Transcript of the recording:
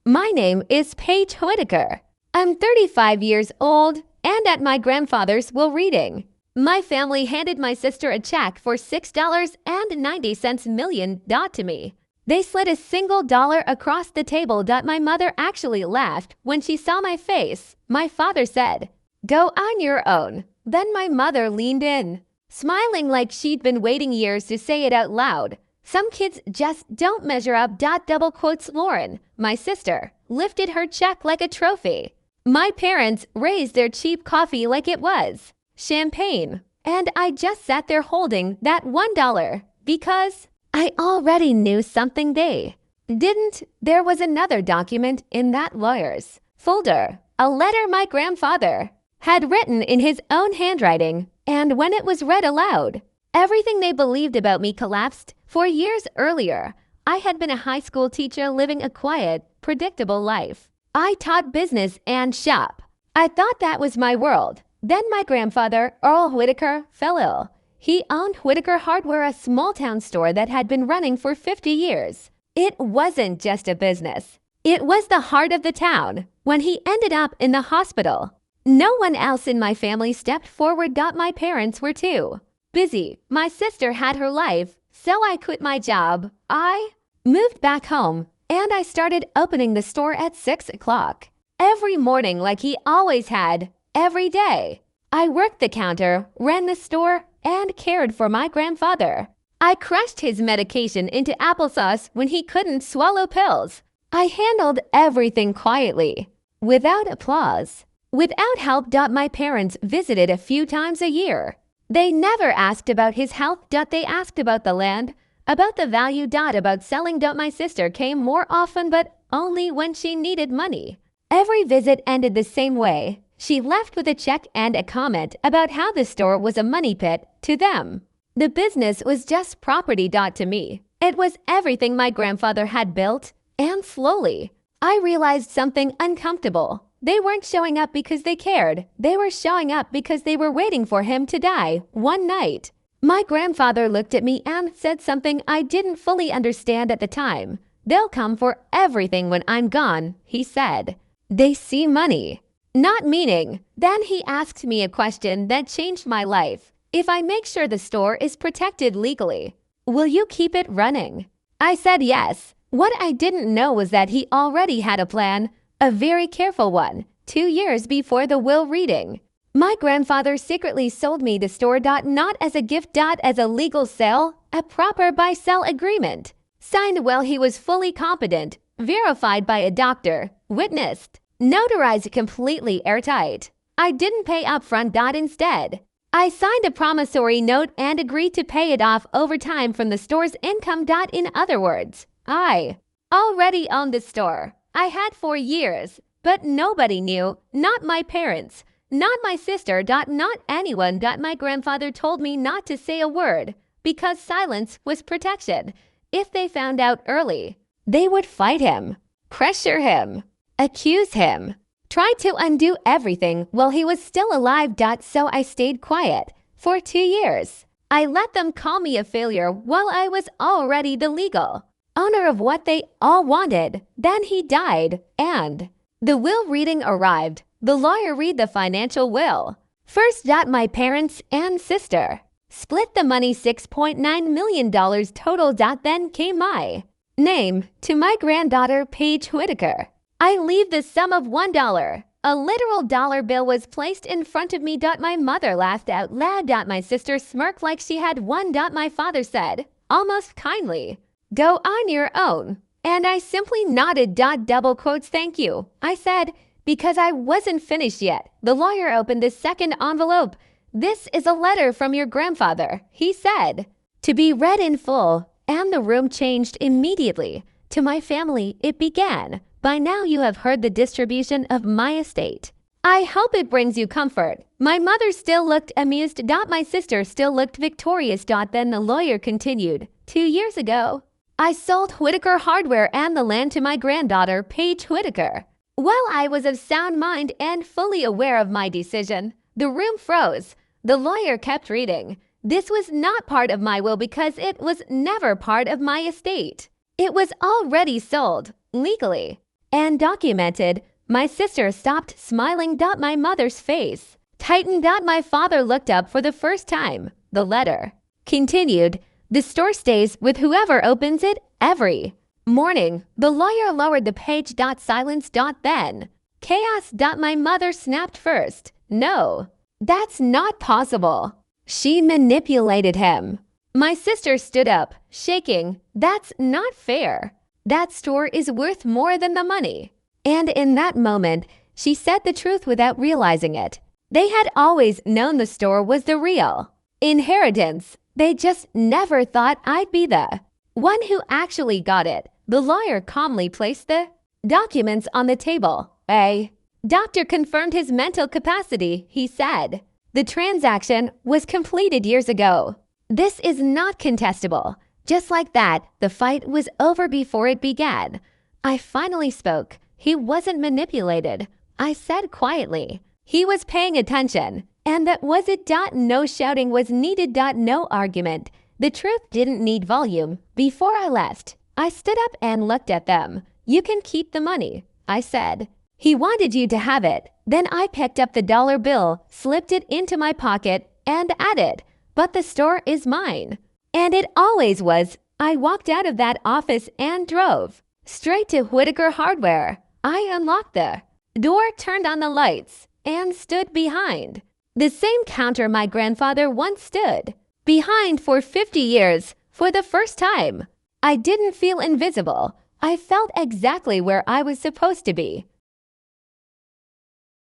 My name is Paige Whitaker. I'm 35 years old and at my grandfather's will reading. My family handed my sister a check for $6.90 million to me. They slid a single dollar across the table. My mother actually laughed when she saw my face. My father said, "Go on your own." Then my mother leaned in, smiling like she'd been waiting years to say it out loud. Some kids just don't measure up. Double quotes Lauren, my sister, lifted her check like a trophy. My parents raised their cheap coffee like it was champagne. And I just sat there holding that $1 because I already knew something they didn't. There was another document in that lawyer's folder, a letter my grandfather had written in his own handwriting, and when it was read aloud, everything they believed about me collapsed. 4 years earlier, I had been a high school teacher living a quiet, predictable life. I taught business and shop. I thought that was my world. Then my grandfather, Earl Whitaker, fell ill. He owned Whitaker Hardware, a small-town store that had been running for 50 years. It wasn't just a business. It was the heart of the town. When he ended up in the hospital, no one else in my family stepped forward. My parents were too busy. My sister had her life, so I quit my job. I moved back home, and I started opening the store at 6 o'clock every morning like he always had, every day. I worked the counter, ran the store, and cared for my grandfather. I crushed his medication into applesauce when he couldn't swallow pills. I handled everything quietly, without applause, without help. My parents visited a few times a year. They never asked about his health. They asked about the land, about the value. About selling. My sister came more often, but only when she needed money. Every visit ended the same way. She left with a check and a comment about how the store was a money pit to them. The business was just property. To me, it was everything my grandfather had built. And slowly, I realized something uncomfortable. They weren't showing up because they cared. They were showing up because they were waiting for him to die one night. My grandfather looked at me and said something I didn't fully understand at the time. "They'll come for everything when I'm gone," he said. "They see money, not meaning." Then he asked me a question that changed my life. "If I make sure the store is protected legally, will you keep it running?" I said yes. What I didn't know was that he already had a plan, a very careful one, 2 years before the will reading. My grandfather secretly sold me the store. Not as a gift. As a legal sale, a proper buy-sell agreement. Signed while he was fully competent, verified by a doctor, witnessed, notarized, completely airtight. I didn't pay upfront. Instead, I signed a promissory note and agreed to pay it off over time from the store's income. In other words, I already owned the store. I had for years, but nobody knew, not my parents, not my sister. Not anyone. My grandfather told me not to say a word because silence was protection. If they found out early, they would fight him, pressure him, accuse him, try to undo everything while he was still alive. So I stayed quiet for 2 years. I let them call me a failure while I was already the legal owner of what they all wanted. Then he died, and the will reading arrived. The lawyer read the financial will. First, my parents and sister split the money, $6.9 million total. Then came my name to my granddaughter, Paige Whitaker. I leave the sum of $1. A literal dollar bill was placed in front of me. My mother laughed out loud. My sister smirked like she had won. My father said, almost kindly, "Go on your own." And I simply nodded. Double quotes, "Thank you," I said, because I wasn't finished yet. The lawyer opened the second envelope. "This is a letter from your grandfather," he said, to be read in full, and the room changed immediately. "To my family, it began. By now you have heard the distribution of my estate. I hope it brings you comfort." My mother still looked amused. My sister still looked victorious. Then the lawyer continued, 2 years ago, I sold Whitaker Hardware and the land to my granddaughter, Paige Whitaker. While I was of sound mind and fully aware of my decision, the room froze. The lawyer kept reading. "This was not part of my will because it was never part of my estate. It was already sold, legally. And documented, my sister stopped smiling. My mother's face tightened. My father looked up for the first time. The letter continued, the store stays with whoever opens it every morning. The lawyer lowered the page. Silence. Then chaos. My mother snapped first. No, that's not possible. She manipulated him. My sister stood up, shaking. That's not fair. That store is worth more than the money. And in that moment, she said the truth without realizing it. They had always known the store was the real inheritance. They just never thought I'd be the one who actually got it. The lawyer calmly placed the documents on the table. A doctor confirmed his mental capacity, he said. The transaction was completed years ago. This is not contestable. Just like that, the fight was over before it began. I finally spoke. He wasn't manipulated. I said quietly. He was paying attention. And that was it. No shouting was needed. No argument. The truth didn't need volume. Before I left, I stood up and looked at them. You can keep the money, I said. He wanted you to have it. Then I picked up the dollar bill, slipped it into my pocket, and added, but the store is mine. And it always was. I walked out of that office and drove straight to Whitaker Hardware. I unlocked the door, turned on the lights, and stood behind the same counter my grandfather once stood behind for 50 years. For the first time, I didn't feel invisible. I felt exactly where I was supposed to be.